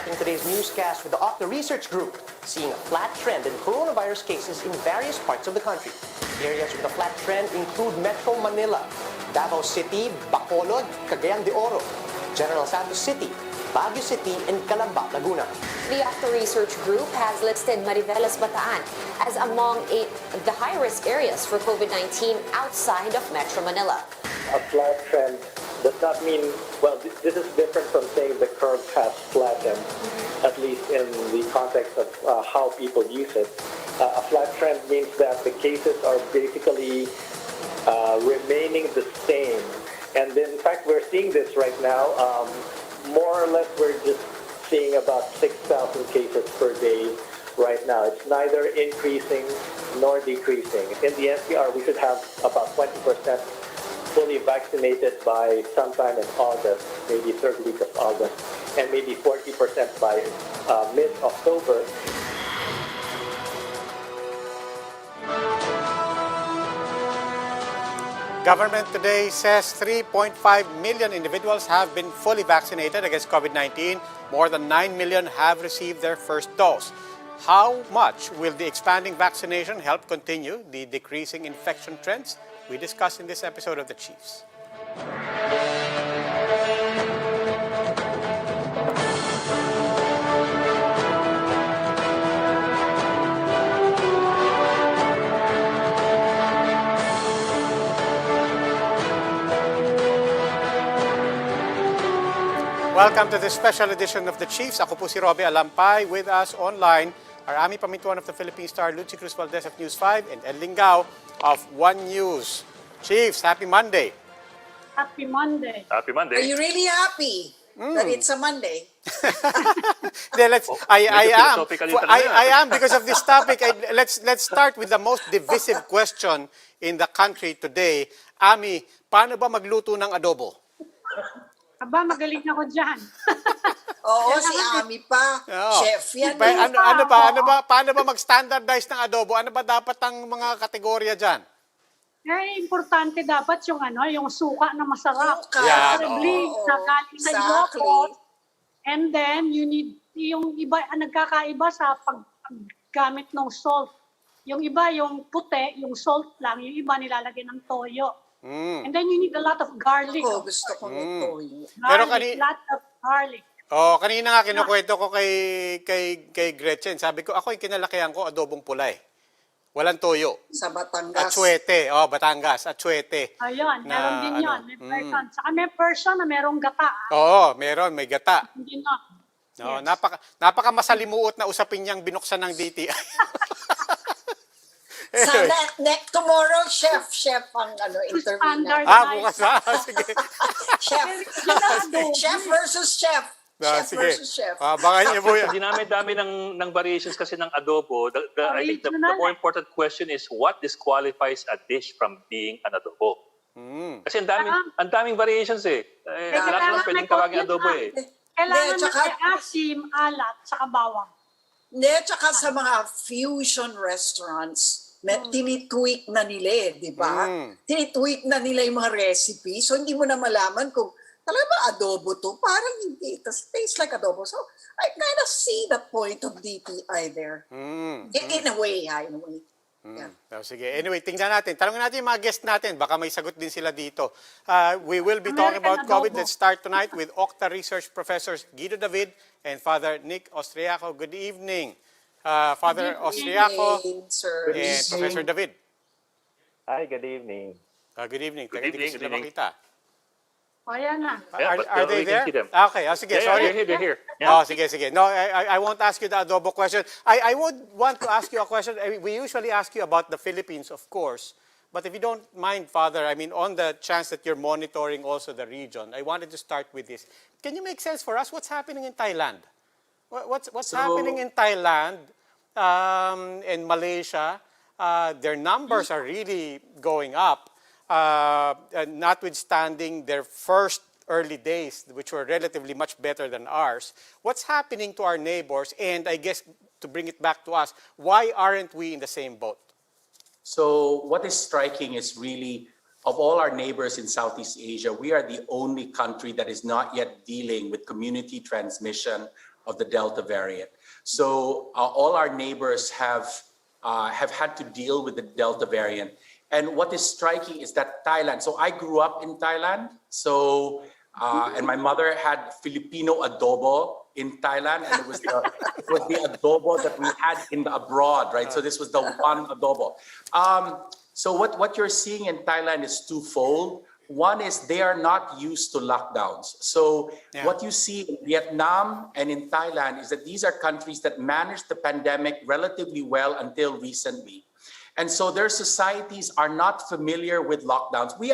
starting today's newscast with the Okta Research Group, seeing a flat trend in coronavirus cases in various parts of the country. Areas with a flat trend include Metro Manila, Davao City, Bacolod, Cagayan de Oro, General Santos City, Baguio City, and Calamba, Laguna. The Okta Research Group has listed Mariveles, Bataan as among the high-risk areas for COVID-19 outside of Metro Manila. A flat trend does not mean, well, this is different from saying the curve has flattened, at least in the context of how people use it. A flat trend means that the cases are basically remaining the same. And then, in fact, we're seeing this right now. More or less, we're just seeing about 6,000 cases per day right now. It's neither increasing nor decreasing. In the NCR, we should have about 20% fully vaccinated by sometime in August, maybe third week of August, and maybe 40% by mid-October. Government today says 3.5 million individuals have been fully vaccinated against COVID-19. More than 9 million have received their first dose. How much will the expanding vaccination help continue the decreasing infection trends? We discuss in this episode of The Chiefs. Welcome to this special edition of The Chiefs. Ako po si Robbie Alampay. With us online are Ami Pamintuan of the Philippine Star, Lucy Cruz Valdez of News 5, and Ed Lingao of One News. Chiefs, happy Monday. Happy Monday. Happy Monday. Are you really happy that it's a Monday? I am because of this topic. Let's start with the most divisive question in the country today. Ami, paano ba magluto ng adobo? Aba, magaling ako dyan. Oo, si Ami pa. Oo. Chef yan. Paano ba mag-standardize ng adobo? Ano ba dapat ang mga kategorya dyan? Eh, importante dapat yung suka na masarap. Suka. Yan, Preferably, oo. na galing sa Exactly. Ilocos. And then, you need, yung iba, nagkakaiba sa paggamit ng salt. Yung iba, yung puti, yung salt lang. Yung iba, nilalagyan ng toyo. And then, you need a lot of garlic. Ako, gusto ko nito. Pero Lot of garlic. Kanina nga kinukwento ko kay Gretchen. Sabi ko, ako yung kinalakihan ko, adobong pula eh. Walang toyo. Sa Batangas. Atsuete. Batangas. Atsuete. Ayun, meron din yun. May version. Saka may version na merong gata. Meron. May gata. Hindi na. No, napaka masalimuot na usapin niyang binuksan ng DTI. Sana, tomorrow, chef ang interview Standard. na. Bukas na. Sige. Chef versus chef. Chef Sige. versus chef. Baka niyo po yan. Dinami-dami ng variations kasi ng adobo. I think the more important question is what disqualifies a dish from being an adobo? Kasi ang daming variations eh. Lahat naman pwedeng tawagin adobo eh. Kailangan may asim, alat, saka bawang. Hindi, tsaka sa mga fusion restaurants, tinitweak na nila di ba? Tinitweak na nila yung mga recipe. So, hindi mo na malaman kung talaga ba adobo to? Parang hindi. It tastes like adobo. So, I kind of see the point of DTI there. In a way, in a way. Yeah. Sige. Anyway, tingnan natin. Tanungin natin yung mga guest natin. Baka may sagot din sila dito. We will be talking about COVID. Let's start tonight with Okta Research Professors Guido David and Father Nick Austriaco. Good evening, Father Austriaco and Professor David. Hi, good evening. Good evening. Good evening, Hindi sila good evening. makita. Ayan na. Are they we there? can see them. Okay. Sige. Sorry. They're here. Yeah. Sige. No, I won't ask you the adobo question. I would want to ask you a question. We usually ask you about the Philippines, of course. But if you don't mind, Father, on the chance that you're monitoring also the region, I wanted to start with this. Can you make sense for us? What's happening in Thailand? What's happening in Thailand and Malaysia? Their numbers are really going up. Notwithstanding their first early days, which were relatively much better than ours. What's happening to our neighbors? And I guess to bring it back to us, why aren't we in the same boat? So what is striking is really, of all our neighbors in Southeast Asia, we are the only country that is not yet dealing with community transmission of the Delta variant. So all our neighbors have had to deal with the Delta variant. And what is striking is that Thailand, so I grew up in Thailand, so, and my mother had Filipino adobo in Thailand, and it was the adobo that we had abroad, right? So this was the one adobo. So what you're seeing in Thailand is twofold. One is they are not used to lockdowns. So what you see in Vietnam and in Thailand is that these are countries that managed the pandemic relatively well until recently. And so their societies are not familiar with lockdowns. We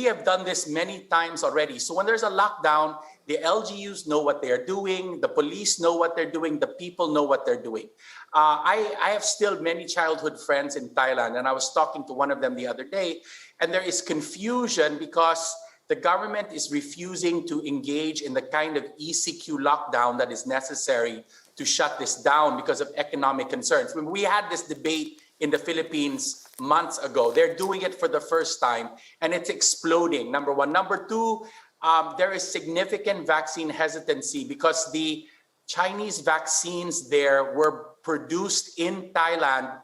have done this many times already. So when there's a lockdown, the LGUs know what they're doing, the police know what they're doing, the people know what they're doing. I have still many childhood friends in Thailand, and I was talking to one of them the other day, and there is confusion because the government is refusing to engage in the kind of ECQ lockdown that is necessary to shut this down because of economic concerns. When we had this debate in the Philippines months ago, they're doing it for the first time, and it's exploding, number one. Number two, there is significant vaccine hesitancy because the Chinese vaccines there were produced in Thailand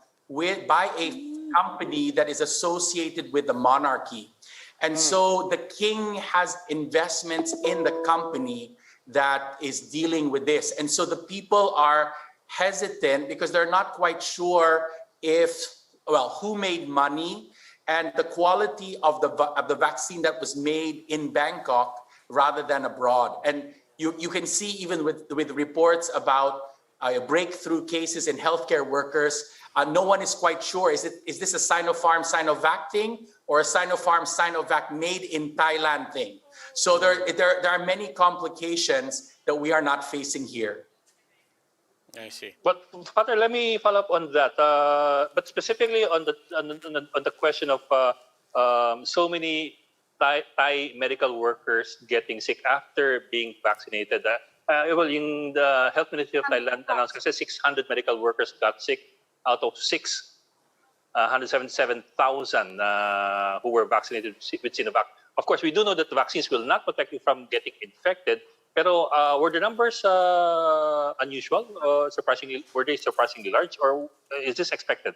by a company that is associated with the monarchy. And so the king has investments in the company that is dealing with this. And so the people are hesitant because they're not quite sure who made money and the quality of the vaccine that was made in Bangkok rather than abroad. And you can see even with reports about breakthrough cases in healthcare workers, no one is quite sure. Is this a Sinopharm Sinovac thing or a Sinopharm Sinovac made in Thailand thing? So there are many complications that we are not facing here. I see. But Father, let me follow up on that. But specifically on the question of so many Thai medical workers getting sick after being vaccinated. Well, in the Health Ministry of Thailand announced that 600 medical workers got sick out of 177,000 who were vaccinated with Sinovac. Of course, we do know that the vaccines will not protect you from getting infected. Pero were the numbers unusual? Were they surprisingly large, or is this expected?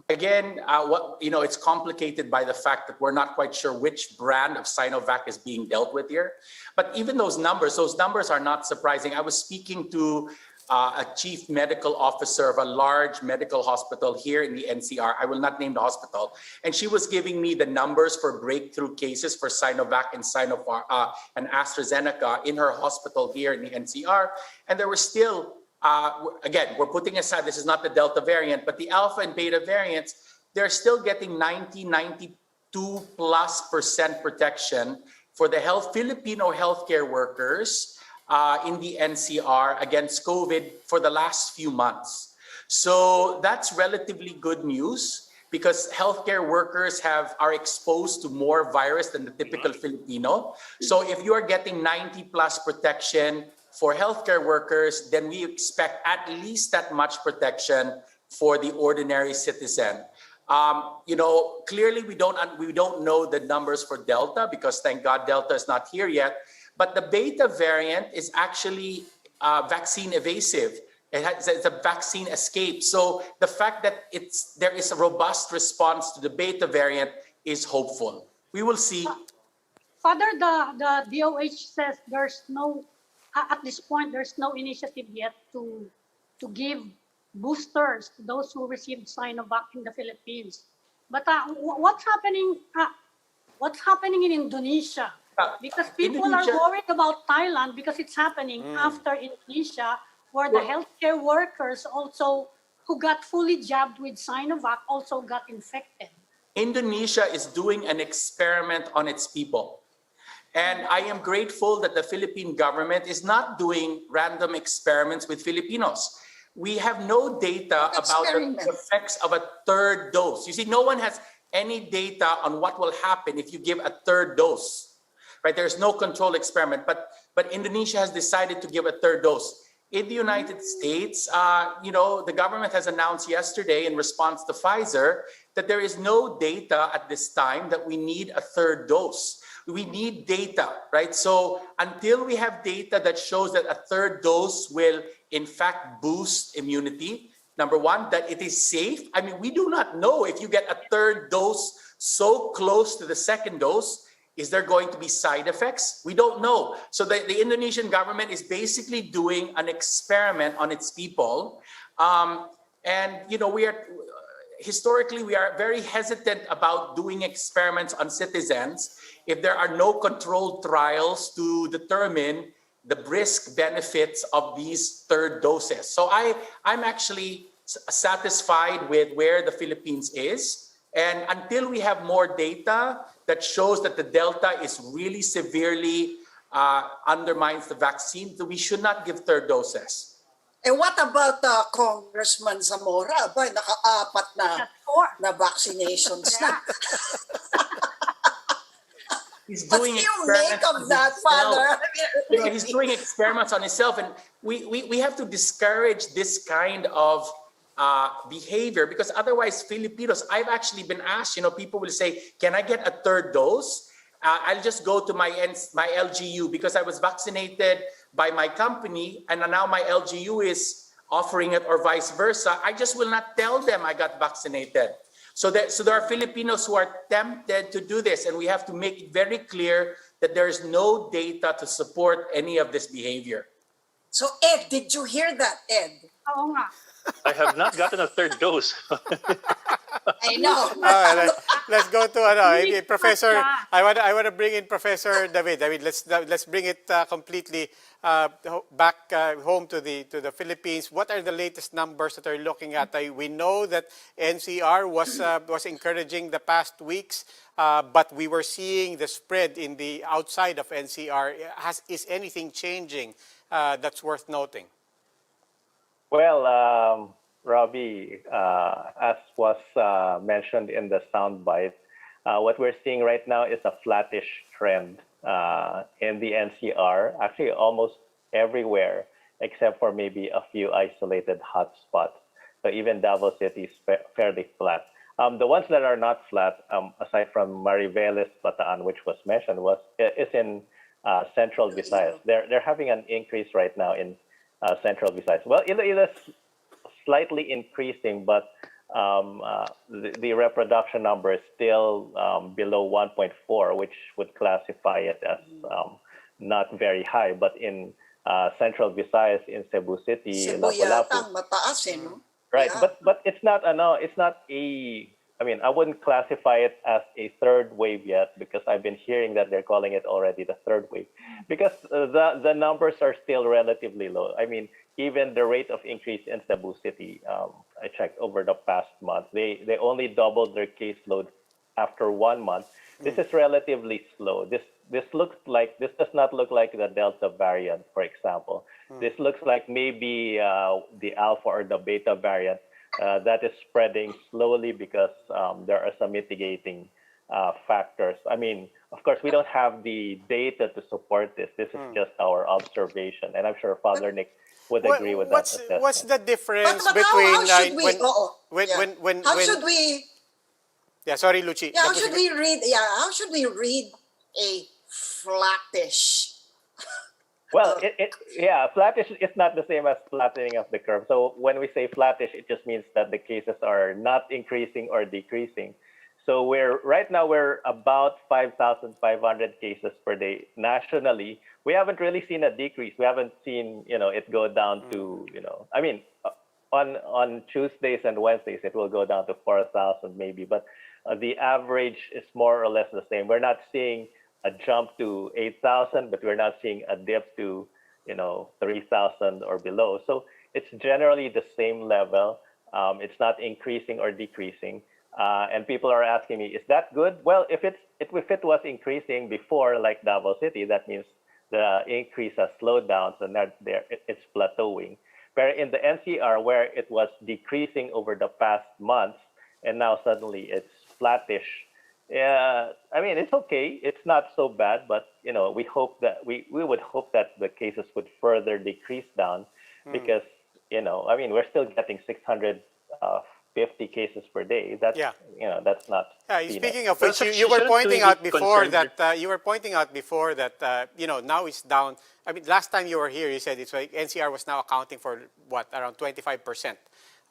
Again, it's complicated by the fact that we're not quite sure which brand of Sinovac is being dealt with here. But even those numbers are not surprising. I was speaking to a chief medical officer of a large medical hospital here in the NCR. I will not name the hospital. And she was giving me the numbers for breakthrough cases for Sinovac and and AstraZeneca in her hospital here in the NCR. And there were still, again, we're putting aside, this is not the Delta variant, but the Alpha and Beta variants, they're still getting 92+ % protection for the Filipino healthcare workers in the NCR against COVID for the last few months. So that's relatively good news because healthcare workers are exposed to more virus than the typical Filipino. So if you are getting 90+ protection for healthcare workers, then we expect at least that much protection for the ordinary citizen. Clearly we don't know the numbers for Delta because thank God Delta is not here yet. But the Beta variant is actually vaccine evasive. It's a vaccine escape. So the fact that there is a robust response to the Beta variant is hopeful. We will see. Father, the DOH says there's no, at this point, there's no initiative yet to give boosters to those who received Sinovac in the Philippines. But what's happening in Indonesia? Because people are worried about Thailand because it's happening after Indonesia, where the healthcare workers also who got fully jabbed with Sinovac also got infected. Indonesia is doing an experiment on its people. And I am grateful that the Philippine government is not doing random experiments with Filipinos. We have no data about the effects of a third dose. You see, no one has any data on what will happen if you give a third dose. Right? There's no control experiment, but Indonesia has decided to give a third dose. In the United States, the government has announced yesterday in response to Pfizer that there is no data at this time that we need a third dose. we need data, right? So until we have data that shows that a third dose will in fact boost immunity, number one, that it is safe. I mean, we do not know if you get a third dose so close to the second dose, is there going to be side effects? We don't know. So the Indonesian government is basically doing an experiment on its people. And, you know, historically, we are very hesitant about doing experiments on citizens if there are no controlled trials to determine the risk benefits of these third doses. So I'm actually satisfied with where the Philippines is. And until we have more data that shows that the Delta is really severely undermines the vaccine, we should not give third doses. And what about Congressman Zamora? Ba, naka-apat na vaccinations na. He's What doing do you make of that, Father? You know, he's doing experiments on himself, and we have to discourage this kind of behavior, because otherwise Filipinos, I've actually been asked, you know, people will say, can I get a third dose? I'll just go to my LGU because I was vaccinated by my company and now my LGU is offering it, or vice versa. I just will not tell them I got vaccinated. So there are Filipinos who are tempted to do this, and we have to make it very clear that there is no data to support any of this behavior. So Ed, did you hear that, Ed? Oo nga. I have not gotten a third dose. I know. Let's go to Professor. I want to bring in Professor David. I mean, let's bring it completely back home to the Philippines. What are the latest numbers that are looking at? We know that NCR was encouraging the past weeks, but we were seeing the spread in the outside of NCR. Is anything changing that's worth noting? Well, Robbie, as was mentioned in the soundbite, what we're seeing right now is a flattish trend in the NCR, actually almost everywhere, except for maybe a few isolated hotspots. So even Davao City is fairly flat. The ones that are not flat, aside from Mariveles, Bataan, which was mentioned, is in Central Visayas. They're having an increase right now in Central Visayas. Well, it is slightly increasing, but the reproduction number is still below 1.4, which would classify it as not very high. But in Central Visayas, in Cebu City, Cebu yata mataas eh, no? right? Yeah. But it's not a. I mean, I wouldn't classify it as a third wave yet, because I've been hearing that they're calling it already the third wave, because the numbers are still relatively low. I mean, even the rate of increase in Cebu City, I checked over the past month, they only doubled their caseload after 1 month. This is relatively slow. This does not look like the Delta variant, for example. This looks like maybe the Alpha or the Beta variant. That is spreading slowly because there are some mitigating factors. I mean, of course, we don't have the data to support this. This is just our observation, and I'm sure Father Nick would agree with that assessment. What's the difference But between how should we? How should we? Yeah, sorry, Luchi. Yeah, how should we read? Yeah, how should we read a flattish? Well, flattish is not the same as flattening of the curve. So when we say flattish, it just means that the cases are not increasing or decreasing. So right now we're about 5,500 cases per day nationally. We haven't really seen a decrease. We haven't seen, it go down to, I mean, on Tuesdays and Wednesdays, it will go down to 4,000 maybe, but the average is more or less the same. We're not seeing a jump to 8,000, but we're not seeing a dip to, 3,000 or below. So it's generally the same level. It's not increasing or decreasing. And people are asking me, is that good? Well, if it was increasing before, like Davao City, that means the increase has slowed down, so now it's plateauing. But in the NCR, where it was decreasing over the past months, and now suddenly it's flattish. Yeah, I mean, it's okay. It's not so bad, but we hope that we would hope that the cases would further decrease down, because I mean, we're still getting 600 50 cases per day. That's Yeah. that's not. Speaking of Well, which, so you were shouldn't pointing we out be before concerned that now it's down. I mean, last time you were here, you said it's like NCR was now accounting for what, around 25%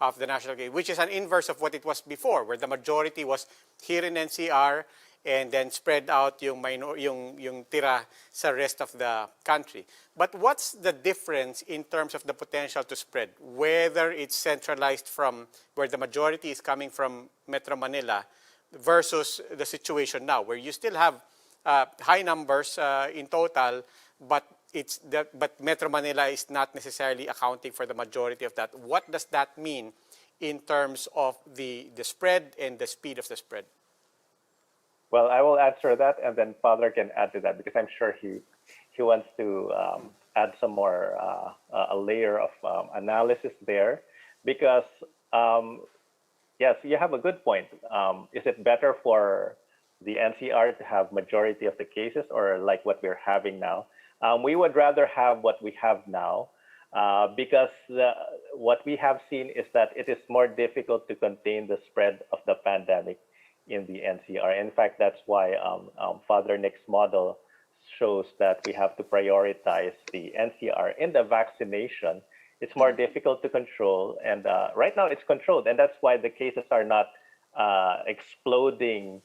of the national case, which is an inverse of what it was before, where the majority was here in NCR and then spread out yung tira sa rest of the country. But what's the difference in terms of the potential to spread? Whether it's centralized from where the majority is coming from Metro Manila versus the situation now, where you still have high numbers in total, but Metro Manila is not necessarily accounting for the majority of that. What does that mean in terms of the spread and the speed of the spread? Well, I will answer that, and then Father can add to that because I'm sure he wants to add some more a layer of analysis there. Because yes, you have a good point. Is it better for the NCR to have majority of the cases, or like what we're having now? We would rather have what we have now, because what we have seen is that it is more difficult to contain the spread of the pandemic in the NCR. In fact, that's why Father Nick's model shows that we have to prioritize the NCR. In the vaccination, it's more difficult to control, and right now it's controlled, and that's why the cases are not exploding,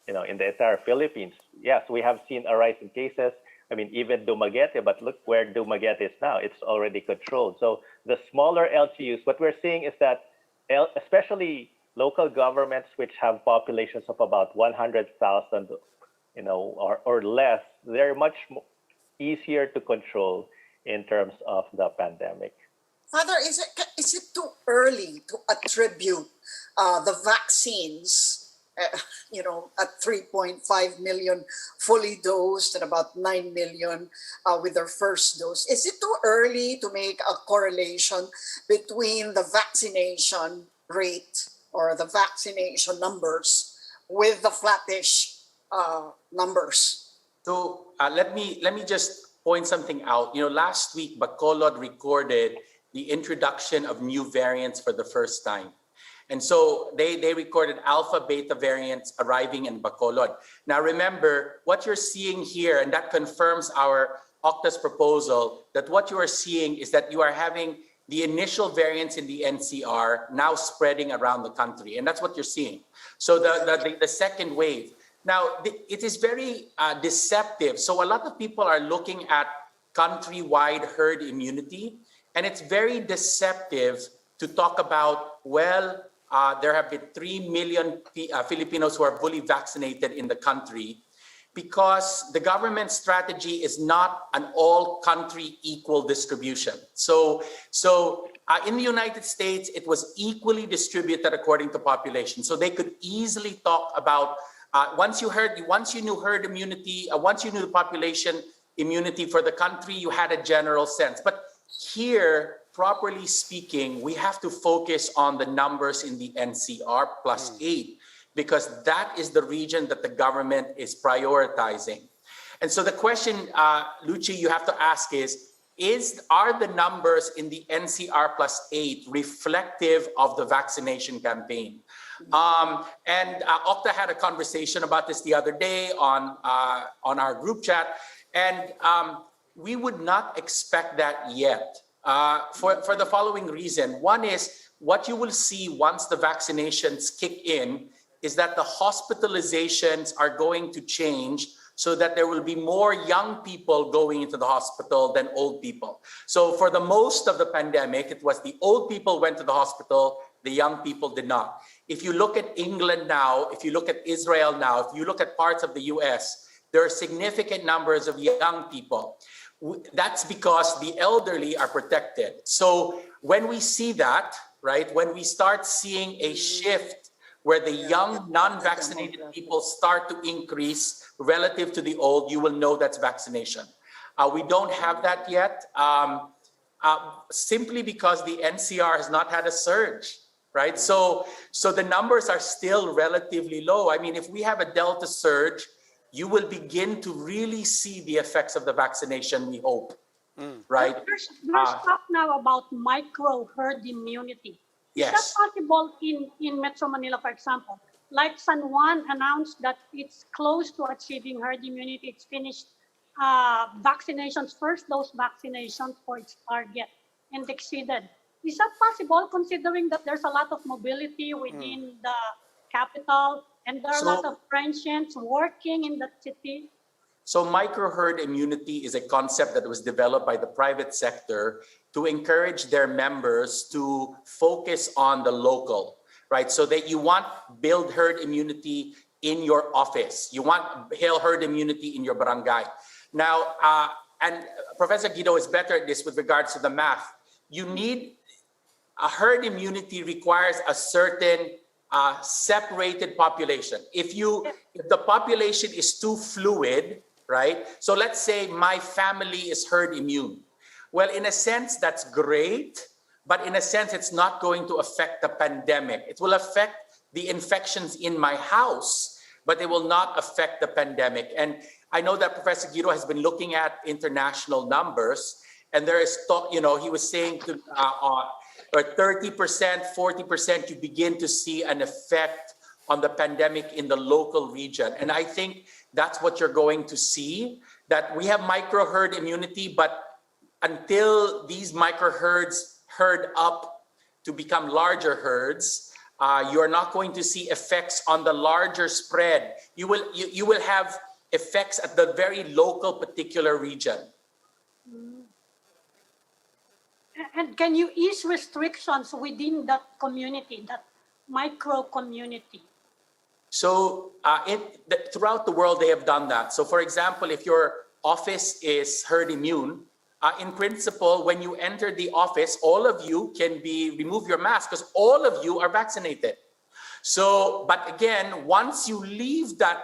in the entire Philippines. Yes, we have seen a rise in cases. I mean, even Dumaguete, but look where Dumaguete is now. It's already controlled. So the smaller LGUs, what we're seeing is that, especially local governments which have populations of about 100,000, or less, they're much easier to control in terms of the pandemic. Father, is it too early to attribute the vaccines, at 3.5 million fully dosed and about 9 million with their first dose? Is it too early to make a correlation between the vaccination rate or the vaccination numbers with the flattish numbers? So let me just point something out. Last week, Bacolod recorded the introduction of new variants for the first time. And so they recorded alpha beta variants arriving in Bacolod. Now remember, what you're seeing here, and that confirms our Octa's proposal, that what you are seeing is that you are having the initial variants in the NCR now spreading around the country. And that's what you're seeing. So the second wave. Now, it is very deceptive. So a lot of people are looking at countrywide herd immunity, and it's very deceptive to talk about, there have been 3 million Filipinos who are fully vaccinated in the country, because the government strategy is not an all-country equal distribution. So in the United States, it was equally distributed according to population. So they could easily talk about, once you knew herd immunity, once you knew the population immunity for the country, you had a general sense. But here, properly speaking, we have to focus on the numbers in the NCR +8, because that is the region that the government is prioritizing. And so the question, Luchi, you have to ask are the numbers in the NCR +8 reflective of the vaccination campaign? And Octa had a conversation about this the other day on our group chat, and we would not expect that yet. For the following reason. One is, what you will see once the vaccinations kick in is that the hospitalizations are going to change, so that there will be more young people going into the hospital than old people. So for the most of the pandemic, it was the old people went to the hospital, the young people did not. If you look at England now, if you look at Israel now, if you look at parts of the US, there are significant numbers of young people. That's because the elderly are protected. So when we see that, right, when we start seeing a shift where the young non-vaccinated people start to increase relative to the old, you will know that's vaccination. We don't have that yet, simply because the NCR has not had a surge, right? So the numbers are still relatively low. I mean, if we have a Delta surge, you will begin to really see the effects of the vaccination, we hope, right? There's talk now about micro herd immunity. Is that Yes. possible in Metro Manila, for example? Like San Juan announced that it's close to achieving herd immunity. It's finished vaccinations, first dose vaccinations for its target, and exceeded. Is that possible considering that there's a lot of mobility within the capital and there are a lot So- of Frenchians working in that city? So micro-herd immunity is a concept that was developed by the private sector to encourage their members to focus on the local, right? So that you want build herd immunity in your office. You want herd immunity in your barangay. Now, and Professor Guido is better at this with regards to the math. You need a herd immunity requires a certain separated population. If the population is too fluid, right? So let's say my family is herd immune. Well, in a sense, that's great, but in a sense, it's not going to affect the pandemic. It will affect the infections in my house, but it will not affect the pandemic. And I know that Professor Guido has been looking at international numbers, and there is talk, he was saying to or 30%, 40%, you begin to see an effect on the pandemic in the local region. And I think that's what you're going to see, that we have micro herd immunity, but until these micro herds herd up to become larger herds, you are not going to see effects on the larger spread. You will have effects at the very local particular region. And can you ease restrictions within that community, that micro community? So throughout the world, they have done that. So for example, if your office is herd immune, in principle, when you enter the office, all of you can remove your mask because all of you are vaccinated. So, but again, once you leave that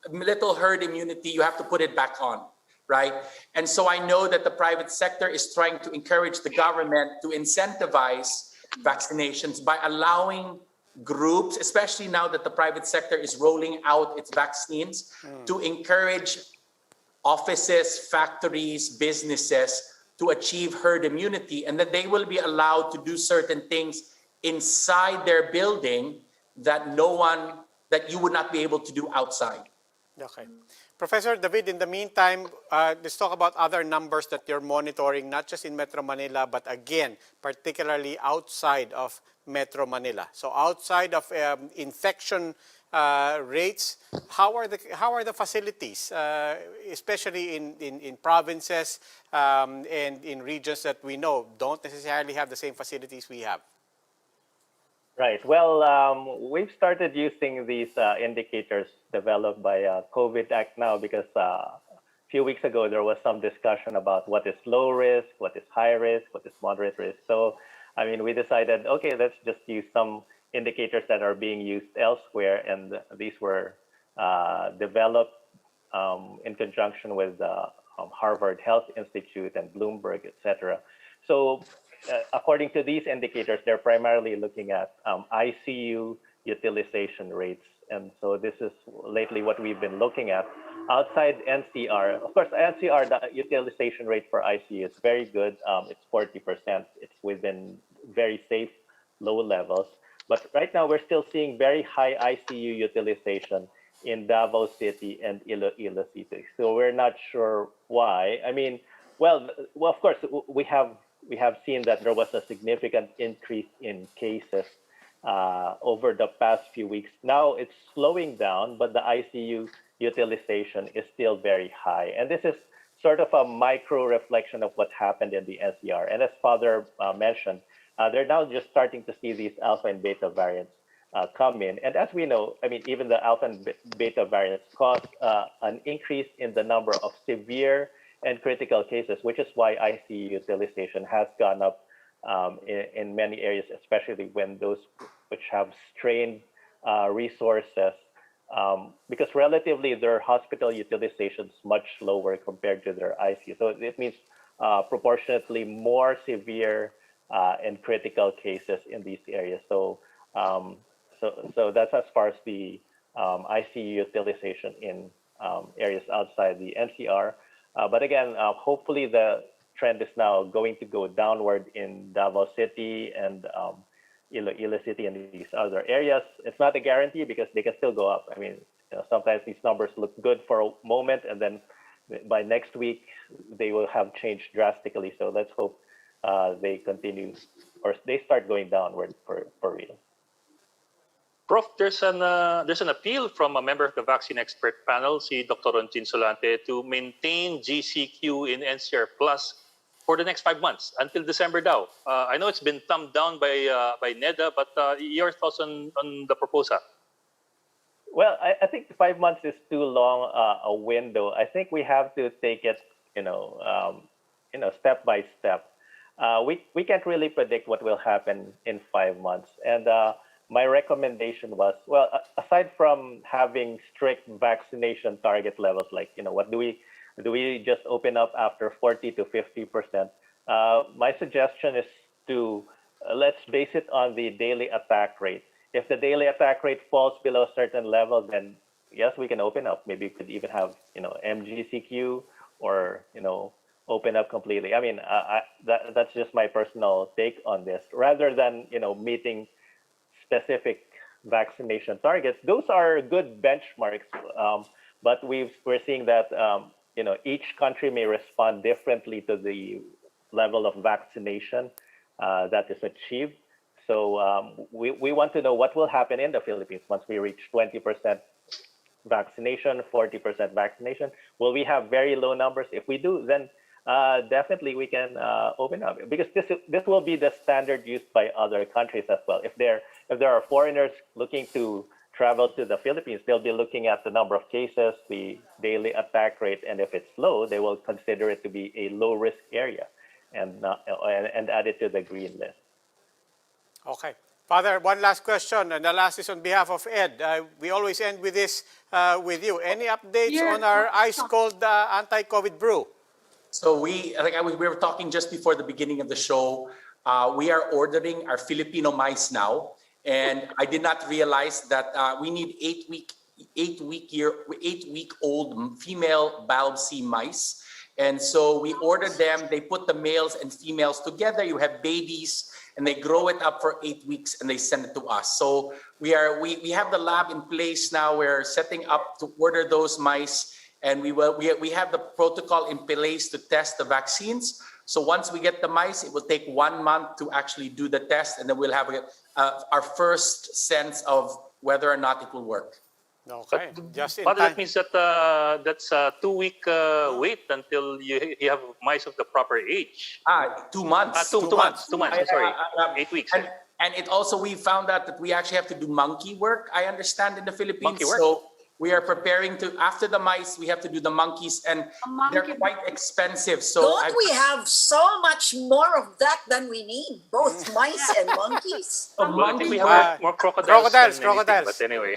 little herd immunity, you have to put it back on, right? And so I know that the private sector is trying to encourage the government to incentivize vaccinations by allowing groups, especially now that the private sector is rolling out its vaccines, to encourage offices, factories, businesses to achieve herd immunity, and that they will be allowed to do certain things inside their building that you would not be able to do outside. Okay. Professor David, in the meantime, let's talk about other numbers that you're monitoring, not just in Metro Manila, but again, particularly outside of Metro Manila. So outside of infection rates, how are the facilities, especially in provinces and in regions that we know don't necessarily have the same facilities we have? Right. Well, we've started using these indicators developed by COVID Act now because a few weeks ago there was some discussion about what is low risk, what is high risk, what is moderate risk. So, I mean, we decided, okay, let's just use some indicators that are being used elsewhere, and these were developed in conjunction with Harvard Health Institute and Bloomberg, etc. So, according to these indicators, they're primarily looking at ICU utilization rates. And so this is lately what we've been looking at. Outside NCR, of course, NCR, the utilization rate for ICU is very good. It's 40%. It's within very safe, low levels. But right now, we're still seeing very high ICU utilization in Davao City and Iloilo City. So we're not sure why. I mean, well, of course, we have seen that there was a significant increase in cases over the past few weeks. Now it's slowing down, but the ICU utilization is still very high. And this is sort of a micro reflection of what happened in the NCR. And as Father mentioned, they're now just starting to see these alpha and beta variants come in. And as we know, I mean, even the alpha and beta variants cause an increase in the number of severe and critical cases, which is why ICU utilization has gone up in many areas, especially when those which have strained resources, because relatively their hospital utilization is much lower compared to their ICU. So it means proportionately more severe and critical cases in these areas. So that's as far as the ICU utilization in areas outside the NCR. But again, hopefully the trend is now going to go downward in Davao City and Ilo City and these other areas. It's not a guarantee because they can still go up. I mean, sometimes these numbers look good for a moment, and then by next week they will have changed drastically. So let's hope they continue or they start going downward for real. Prof, there's an appeal from a member of the vaccine expert panel, si Dr. Ronjin Solante, to maintain GCQ in NCR Plus for the next 5 months until December daw. I know it's been thumbed down by NEDA, but your thoughts on the proposal? Well, I think 5 months is too long a window. I think we have to take it, step by step. We can't really predict what will happen in 5 months, and my recommendation was, well, aside from having strict vaccination target levels, like, what do we just open up after 40 to 50%? My suggestion is to let's base it on the daily attack rate. If the daily attack rate falls below a certain level, then yes, we can open up. Maybe we could even have, MGCQ or, open up completely. I mean, that's just my personal take on this. Rather than, meeting specific vaccination targets, those are good benchmarks. But we're seeing that, each country may respond differently to the level of vaccination that is achieved. So we want to know what will happen in the Philippines once we reach 20% vaccination, 40% vaccination. Will we have very low numbers? If we do, then definitely we can open up, because this will be the standard used by other countries as well. If there are foreigners looking to travel to the Philippines, they'll be looking at the number of cases, the daily attack rate, and if it's low, they will consider it to be a low risk area and add it to the green list. Okay. Father, one last question, and the last is on behalf of Ed. We always end with this with you. Any updates on our ice-cold anti-COVID brew? So we were talking just before the beginning of the show. We are ordering our Filipino mice now, and I did not realize that we need 8-week-old female Balbsi mice, and so we ordered them. They put the males and females together. You have babies, and they grow it up for 8 weeks, and they send it to us. So we have the lab in place now. We're setting up to order those mice. And we have the protocol in place to test the vaccines. So once we get the mice, it will take 1 month to actually do the test, and then we'll have our first sense of whether or not it will work. Okay. But that means that that's a 2-week wait until you have mice of the proper age. 2 months. 2 months. 2 months. I'm sorry. 8 weeks. And it also, we found out that we actually have to do monkey work, I understand, in the Philippines. Monkey work. So we are preparing to, after the mice, we have to do the monkeys, and they're quite expensive. So Don't we have so much more of that than we need? Both mice and monkeys. I think we have more crocodiles. Crocodiles. But anyway.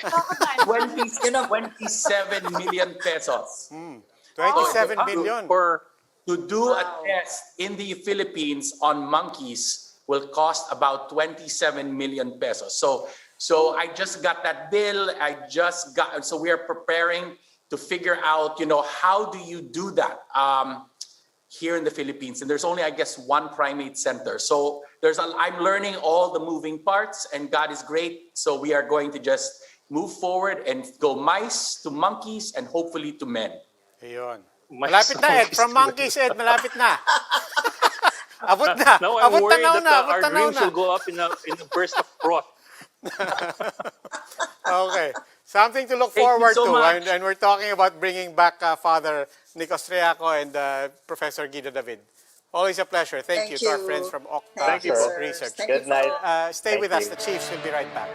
27 million pesos. 27 million. To do a test in the Philippines on monkeys will cost about 27 million pesos. So I just got that bill. So we are preparing to figure out, how do you do that here in the Philippines? And there's only, I guess, one primate center. So I'm learning all the moving parts, and God is great. So we are going to just move forward and go mice to monkeys and hopefully to men. Ayun. Malapit na, Ed. From monkeys, Ed, malapit na. Abot na. Now I'm worried that our dreams na. will go up in a burst of froth. Okay. Something to look forward so to. much. And we're talking about bringing back Father Nick Austriaco and Professor Guido David. Always a pleasure. Thank you to our friends from Thank you, sir. Research. Thank you Good night. Stay Thank with us. you. The Chiefs will be right back.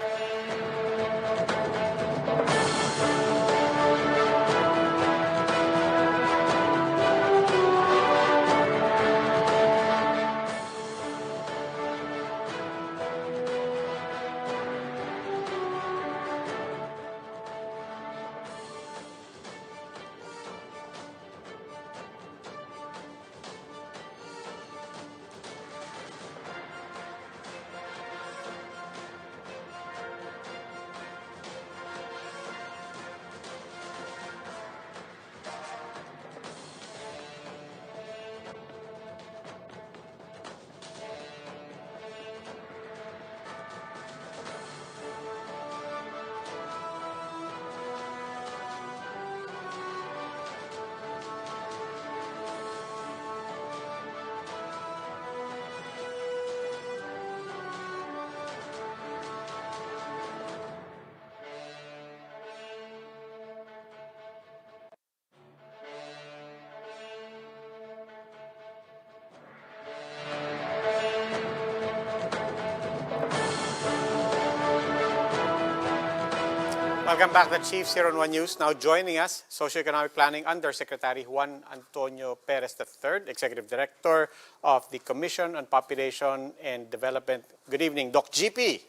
Welcome back to Chiefs here on One News. Now joining us, Socioeconomic Planning Undersecretary Juan Antonio Perez III, Executive Director of the Commission on Population and Development. Good evening, Doc GP.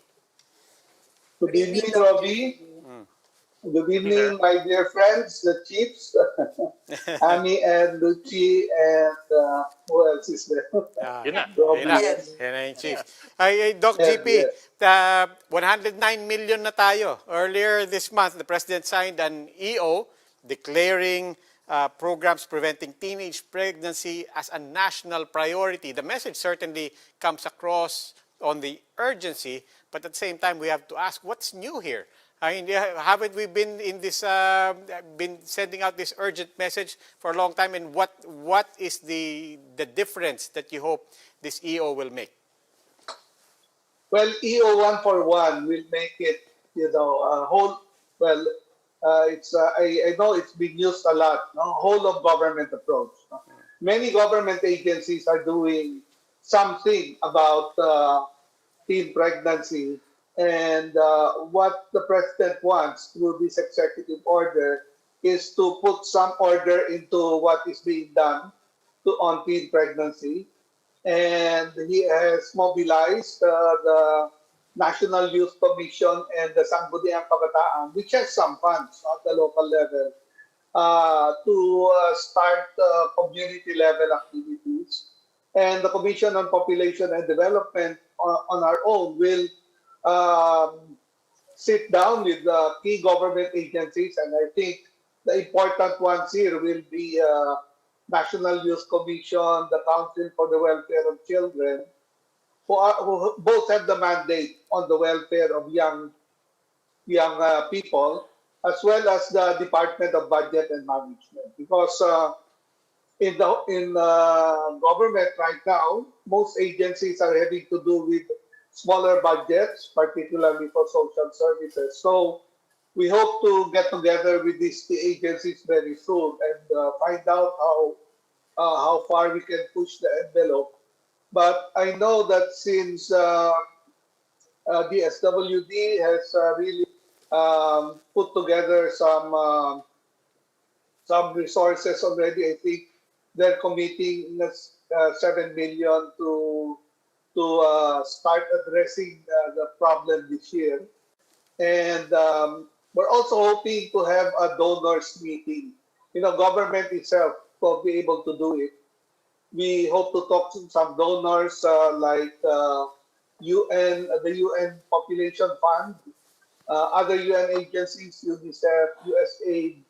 Good evening, Robbie. Good evening, my dear friends, the Chiefs, Ami and Luchi, and who else is there? Yun na. Robbie. Yes. Yan na yung chief. Ay, Doc Yes, GP, yes. 109 million na tayo. Earlier this month, the President signed an EO declaring programs preventing teenage pregnancy as a national priority. The message certainly comes across on the urgency, but at the same time, we have to ask, what's new here? I mean, haven't we been in this, been sending out this urgent message for a long time? And what is the difference that you hope this EO will make? Well, EO 141 will make it, a whole, well, I know it's been used a lot, no? Whole of government approach. No? Many government agencies are doing something about teen pregnancy. And what the president wants through this executive order is to put some order into what is being done on teen pregnancy. And he has mobilized the National Youth Commission and the Sangguniang Kabataan, which has some funds at the local level, to start community level activities. And the Commission on Population and Development on our own will sit down with the key government agencies, and I think the important ones here will be National Youth Commission, the Council for the Welfare of Children, who both have the mandate on the welfare of young people, as well as the Department of Budget and Management. Because in government right now, most agencies are having to do with smaller budgets, particularly for social services. So we hope to get together with these agencies very soon and find out how far we can push the envelope. But I know that since the SWD has really put together some resources already, I think they're committing 7 million to start addressing the problem this year. And we're also hoping to have a donors meeting. Government itself will be able to do it. We hope to talk to some donors like UN, the UN Population Fund, other UN agencies, UNICEF, USAID.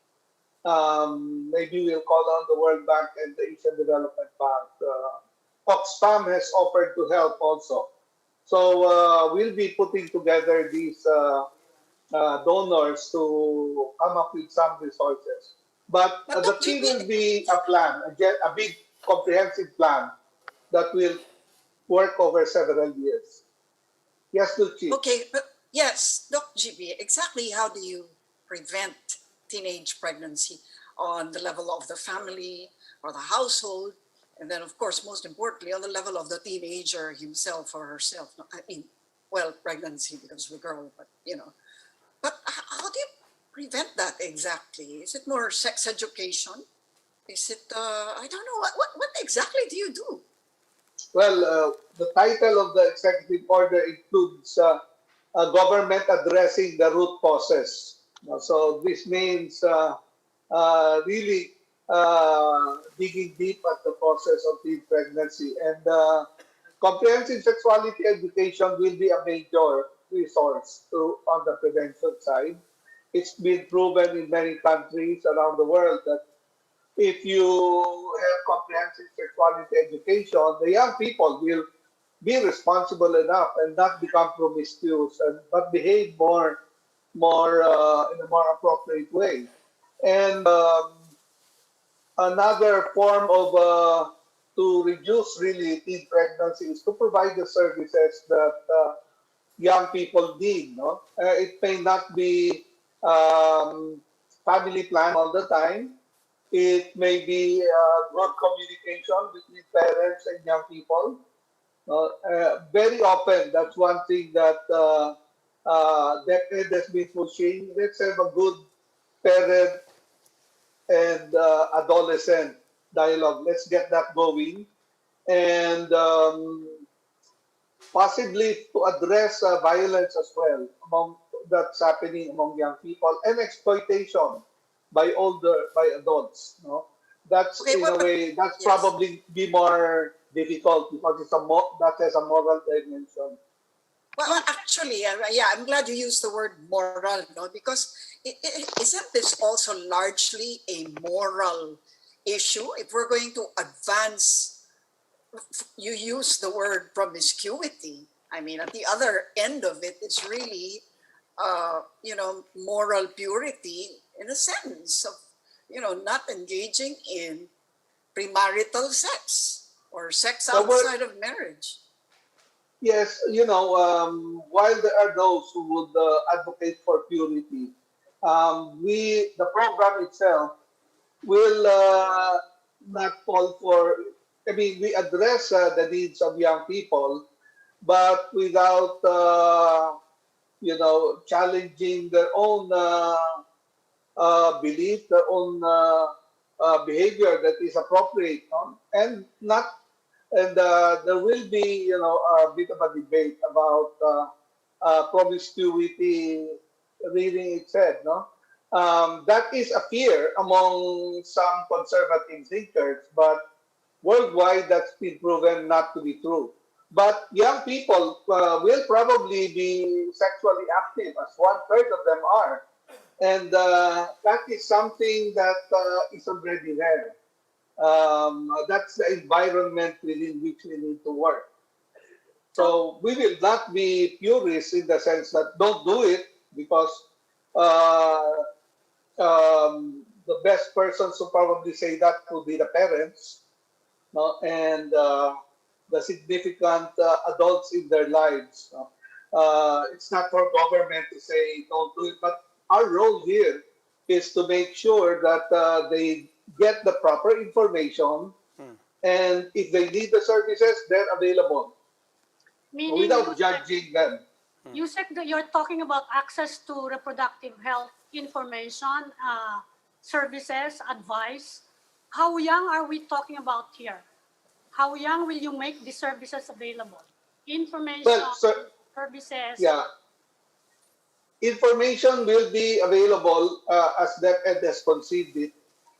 Maybe we'll call on the World Bank and the Asian Development Bank. Oxfam has offered to help also. So we'll be putting together these donors to come up with some resources. But the key will be a plan, a big comprehensive plan that will work over several years. Yes, Luchi. Okay, but yes, Dr. GB, exactly how do you prevent teenage pregnancy on the level of the family or the household? And then, of course, most importantly, on the level of the teenager himself or herself. I mean, well, pregnancy because of a girl, but But how do you prevent that exactly? Is it more sex education? Is it, I don't know, what exactly do you do? Well, the title of the executive order includes a government addressing the root causes. So this means really digging deep at the causes of teen pregnancy. And comprehensive sexuality education will be a major resource on the prevention side. It's been proven in many countries around the world that if you have comprehensive sexuality education, the young people will be responsible enough and not become promiscuous, but behave more in a more appropriate way. And another form of to reduce really teen pregnancy is to provide the services that young people need. No, it may not be family plan all the time. It may be good communication between parents and young people. Very often, that's one thing that DepEd has been pushing. Let's have a good parent and adolescent dialogue. Let's get that going. And possibly to address violence as well among that's happening among young people and exploitation by adults. No, that's Okay, in a way that's yes. probably be more difficult because that has a moral dimension. Well, actually, yeah, I'm glad you used the word moral, no? Because isn't this also largely a moral issue? If we're going to advance, you use the word promiscuity. I mean, at the other end of it, it's really, moral purity in a sense of, not engaging in premarital sex or sex So outside of marriage. yes, while there are those who would advocate for purity, the program itself will not call for. I mean, we address the needs of young people, but without challenging their own belief, their own behavior that is appropriate, no? And not. And there will be, a bit of a debate about promiscuity reading its head, no? That is a fear among some conservative thinkers, but worldwide that's been proven not to be true. But young people will probably be sexually active, as 1/3 of them are. And that is something that is already there. That's the environment within which we need to work. So we will not be purists in the sense that don't do it because the best persons to probably say that would be the parents, no? And the significant adults in their lives. No? It's not for government to say don't do it, but our role here is to make sure that they get the proper information, and if they need the services, they're available. Meaning Without judging them. You said that you're talking about access to reproductive health information, services, advice. How young are we talking about here? How young will you make the services available? Information, Well, services. Yeah. Information will be available as DepEd has conceived it,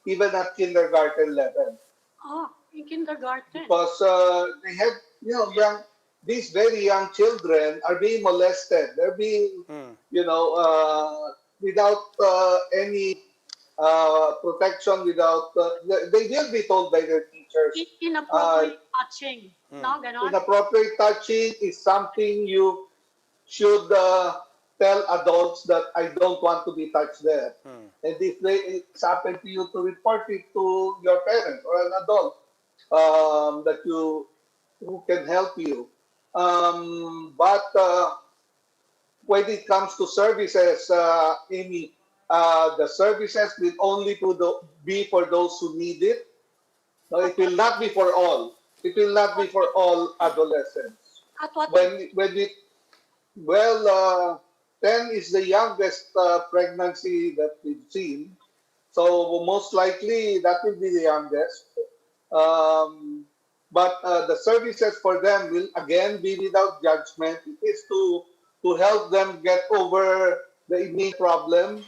even at kindergarten level. Oh, in kindergarten. Because they have, these very young children are being molested. They're being, without any protection, they will be told by their teachers. Inappropriate touching. No, ganon? Inappropriate touching is something you should tell adults that I don't want to be touched there. And if it's happened to you, to report it to your parent or an adult who can help you. But when it comes to services, Amy, the services will only be for those who need it. No, it will not be for all. It will not be for all adolescents. At what Well, 10 is the youngest pregnancy that we've seen. So most likely that will be the youngest. But the services for them will again be without judgment. It is to help them get over the immediate problem,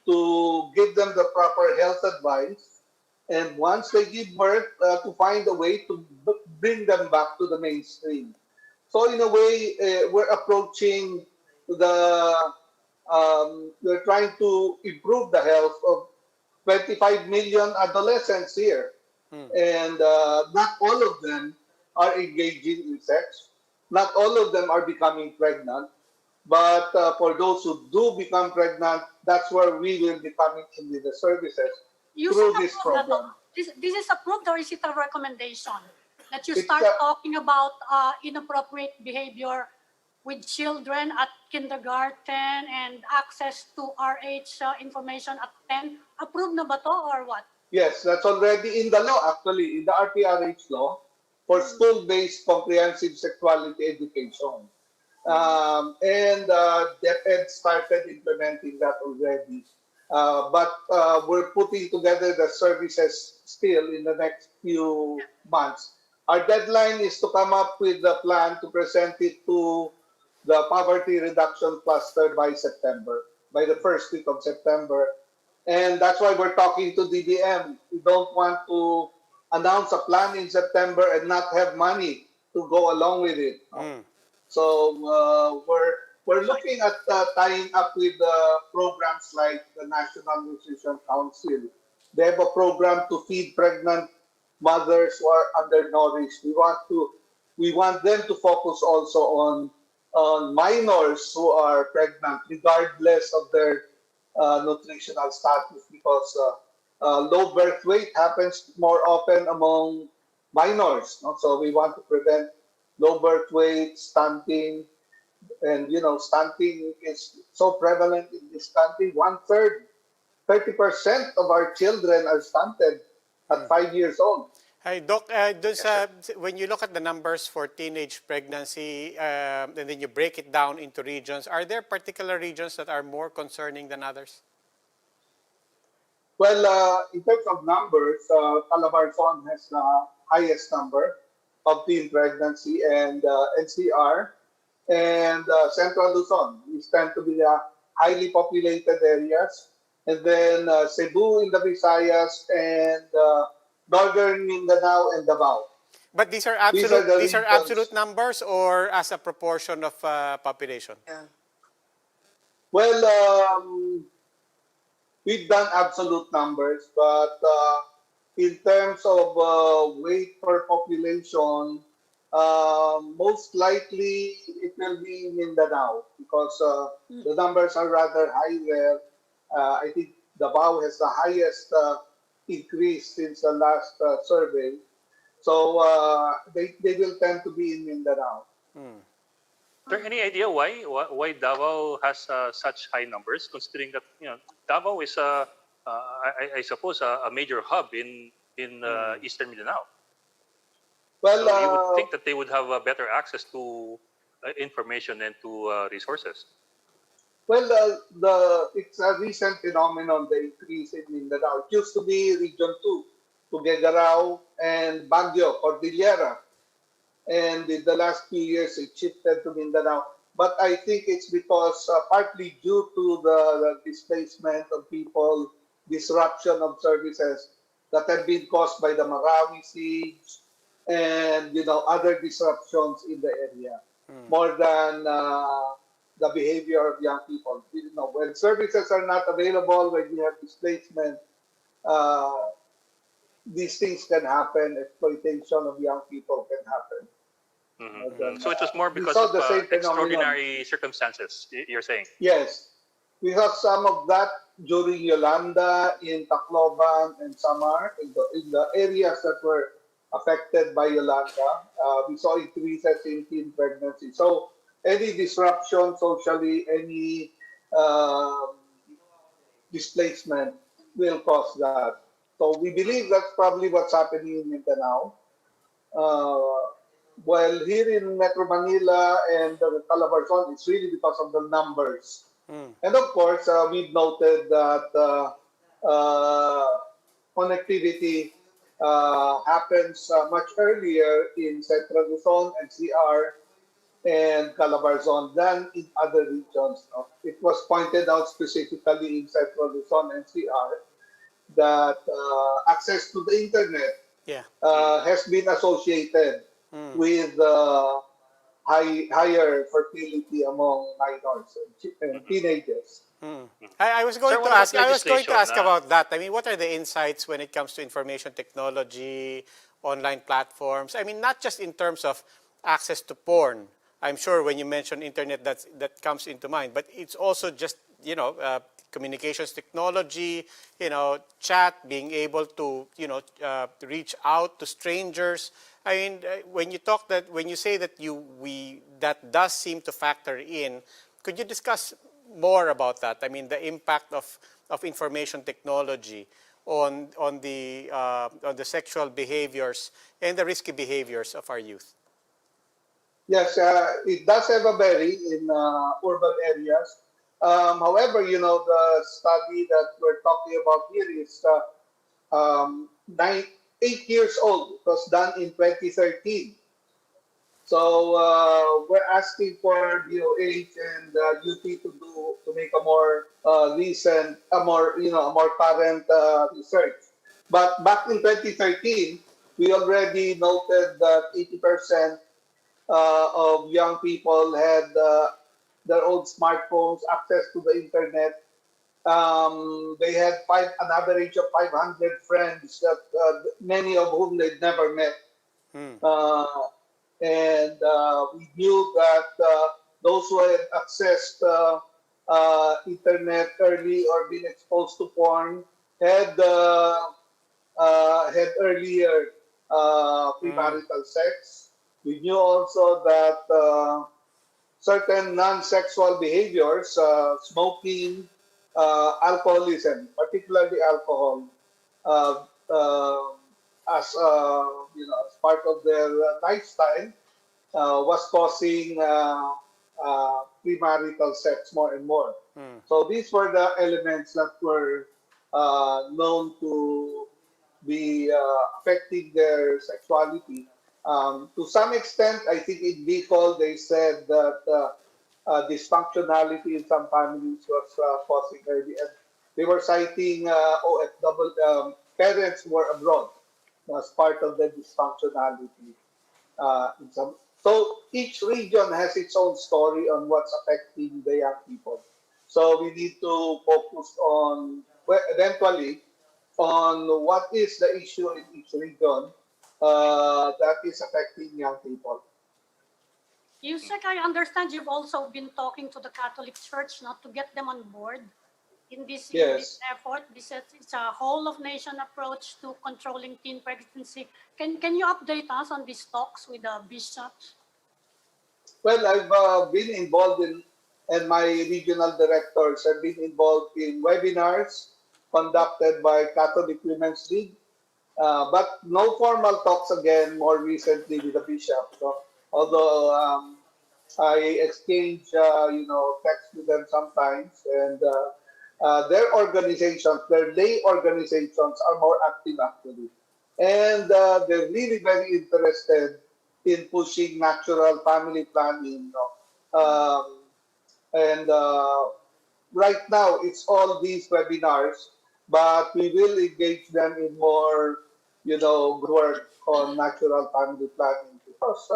to give them the proper health advice, and once they give birth, to find a way to bring them back to the mainstream. So in a way, we're approaching we're trying to improve the health of 25 million adolescents here. And not all of them are engaging in sex. Not all of them are becoming pregnant. But for those who do become pregnant, that's where we will be coming in with the services through this program. This is approved, or is it a recommendation that you It's start talking about inappropriate behavior with children at kindergarten and access to RH information at 10? Approved na ba to or what? Yes, that's already in the law, actually, in the RTRH law for school-based comprehensive sexuality education. And DepEd started implementing that already. But we're putting together the services still in the next few months. Our deadline is to come up with a plan to present it to the poverty reduction cluster by September, by the first week of September. And that's why we're talking to DBM. We don't want to announce a plan in September and not have money to go along with it. So we're looking at tying up with programs like the National Nutrition Council. They have a program to feed pregnant mothers who are undernourished. We want them to focus also on minors who are pregnant, regardless of their nutritional status, because low birth weight happens more often among minors. No? So we want to prevent low birth weight, stunting, and stunting is so prevalent in this country. 1/3, 30% of our children are stunted at 5 years old. Hi, Doc. When you look at the numbers for teenage pregnancy, and then you break it down into regions, are there particular regions that are more concerning than others? Well, in terms of numbers, Calabarzon has the highest number of teen pregnancy, and NCR and Central Luzon. These tend to be the highly populated areas. And then Cebu in the Visayas and Northern Mindanao and Davao. But these are absolute numbers, or as a proportion of population? Yeah. Well, we've done absolute numbers, but in terms of weight per population, most likely it will be Mindanao, because the numbers are rather high there. I think Davao has the highest increase since the last survey. So they will tend to be in Mindanao. Is there any idea why Davao has such high numbers, considering that Davao is I suppose a major hub in Eastern Mindanao? Well, so you would think that they would have better access to information and to resources. Well, it's a recent phenomenon, the increase in Mindanao. It used to be Region 2, Tuguegarao and Baguio, Cordillera. And in the last few years, it shifted to Mindanao. But I think it's because partly due to the displacement of people, disruption of services that have been caused by the Marawi siege and other disruptions in the area, more than the behavior of young people. When services are not available, when you have displacement, these things can happen. Exploitation of young people can happen. So it was more because of extraordinary circumstances, you're saying? Yes. We have some of that during Yolanda, in Tacloban and Samar, in the areas that were affected by Yolanda. We saw increases in teen pregnancy. So any disruption socially, any displacement will cause that. So we believe that's probably what's happening in Mindanao. While here in Metro Manila and Calabarzon, it's really because of the numbers. And of course, we've noted that connectivity happens much earlier in Central Luzon and CR and Calabarzon than in other regions. It was pointed out specifically in Central Luzon and CR that access to the internet has been associated with higher fertility among minors and teenagers. I was going to ask about that. I mean, what are the insights when it comes to information technology, online platforms? I mean, not just in terms of access to porn. I'm sure when you mention internet, that comes into mind. But it's also just communications technology, chat, being able to reach out to strangers. I mean, when you say that that does seem to factor in, could you discuss more about that? I mean, the impact of information technology on the sexual behaviors and the risky behaviors of our youth. Yes, it does have a vary in urban areas. However, the study that we're talking about here is 8 years old. It was done in 2013. So we're asking for DOH and UP to make a more recent, a more current research. But back in 2013, we already noted that 80% of young people had their own smartphones, access to the internet. They had an average of 500 friends that many of whom they'd never met. Uh, and we knew that those who had accessed internet early or been exposed to porn had earlier premarital sex. We knew also that certain non-sexual behaviors, smoking, alcoholism, particularly alcohol, uh, uh, as part of their lifestyle, was causing premarital sex more and more. So these were the elements that were known to be affecting their sexuality. To some extent, I think in Bicol, they said that dysfunctionality in some families was causing early. And they were citing OFW, parents who were abroad as part of the dysfunctionality. In some, so each region has its own story on what's affecting the young people. So we need to focus on, well, eventually, on what is the issue in each region that is affecting young people. Yusek, I understand you've also been talking to the Catholic Church not to get them on board in this effort. This is a whole of nation approach to controlling teen pregnancy. Can you update us on these talks with the bishops? Well, I've been involved in, and my regional directors have been involved in webinars conducted by Catholic Women's League, but no formal talks again more recently with the bishop. So, although I exchange, text with them sometimes, and their organizations, their lay organizations, are more active actually, and they're really very interested in pushing natural family planning. And right now, it's all these webinars, but we will engage them in more, work on natural family planning because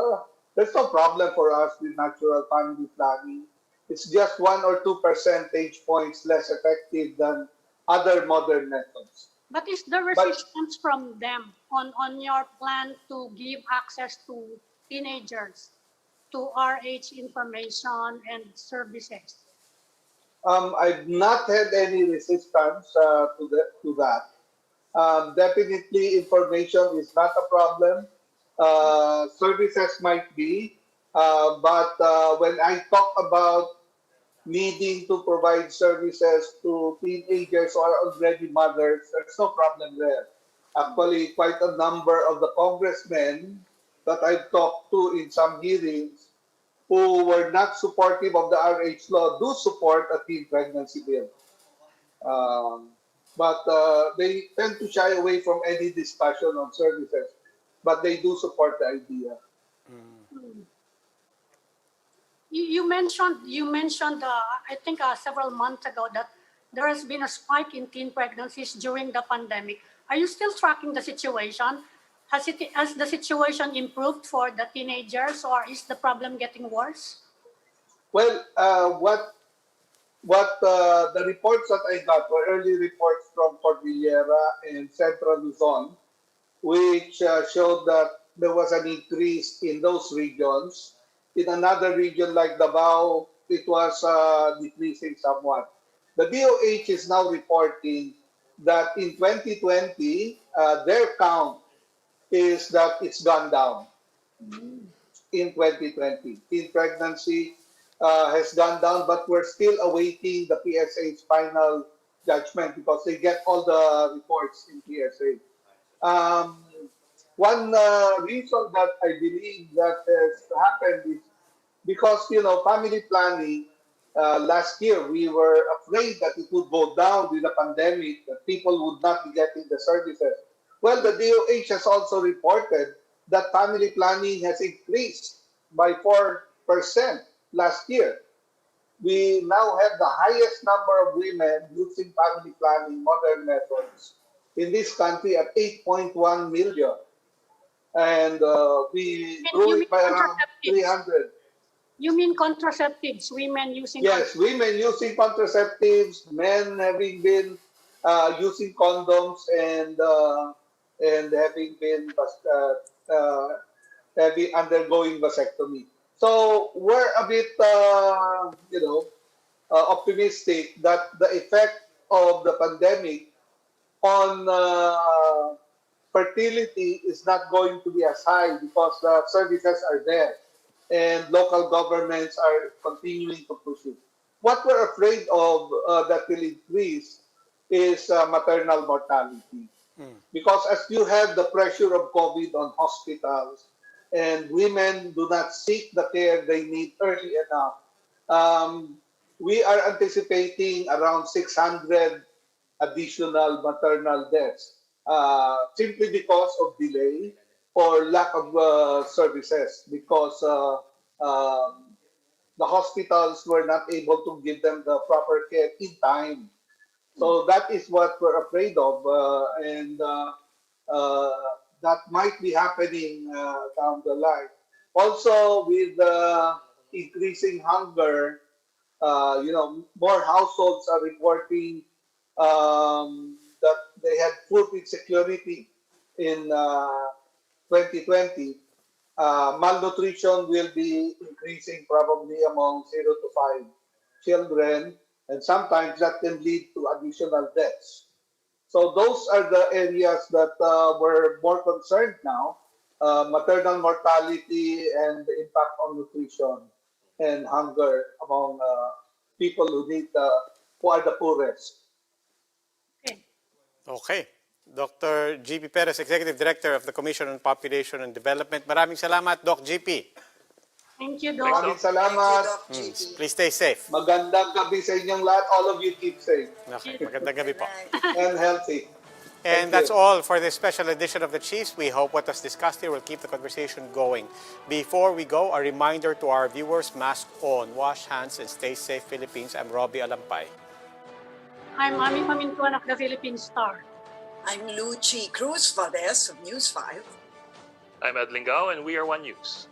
there's no problem for us with natural family planning. It's just 1 or 2 percentage points less effective than other modern methods. But is there resistance from them on your plan to give access to teenagers to RH information and services? I've not had any resistance to that. Definitely, information is not a problem. Services might be, but when I talk about needing to provide services to teenagers who are already mothers, there's no problem there. Actually, quite a number of the congressmen that I've talked to in some hearings who were not supportive of the RH law do support a teen pregnancy bill. But they tend to shy away from any discussion on services, but they do support the idea. You mentioned I think several months ago that there has been a spike in teen pregnancies during the pandemic. Are you still tracking the situation? Has the situation improved for the teenagers, or is the problem getting worse? Well, what the reports that I got were early reports from Cordillera and Central Luzon, which showed that there was an increase in those regions. In another region like Davao, it was decreasing somewhat. The DOH is now reporting that in 2020, their count is that it's gone down in 2020. Teen pregnancy has gone down, but we're still awaiting the PSA's final judgment because they get all the reports in PSA. one reason that I believe that has happened is because, family planning, last year we were afraid that it would go down with the pandemic, that people would not be getting the services. Well, the DOH has also reported that family planning has increased by 4% last year. We now have the highest number of women using family planning modern methods in this country at 8.1 million. And we grew it by around 300. You mean contraceptives, women using Yes, women using contraceptives, men having been using condoms and having been undergoing vasectomy. So we're a bit, optimistic that the effect of the pandemic on fertility is not going to be as high because the services are there and local governments are continuing to push it. What we're afraid of that will increase is maternal mortality. Because as you have the pressure of COVID on hospitals and women do not seek the care they need early enough, we are anticipating around 600 additional maternal deaths simply because of delay or lack of services because the hospitals were not able to give them the proper care in time. So that is what we're afraid of, and that might be happening down the line. Also, with increasing hunger, more households are reporting that they had food insecurity in 2020. Malnutrition will be increasing probably among 0 to 5 children, and sometimes that can lead to additional deaths. So those are the areas that we're more concerned now, maternal mortality and the impact on nutrition and hunger among people who are the poorest. Okay. Dr. GP Perez, Executive Director of the Commission on Population and Development. Maraming salamat, Doc GP. Thank you, Doc. Maraming salamat. Please stay safe. Magandang gabi sa inyong lahat. All of you keep safe. Okay. Magandang gabi po. And healthy. And that's all for this special edition of The Chiefs. We hope what was discussed here will keep the conversation going. Before we go, a reminder to our viewers, mask on, wash hands, and stay safe, Philippines. I'm Robbie Alampay. I'm Mami Pamintuan of the Philippine Star. I'm Lucy Cruz Valdez of News 5. I'm Ed Lingao, and we are One News.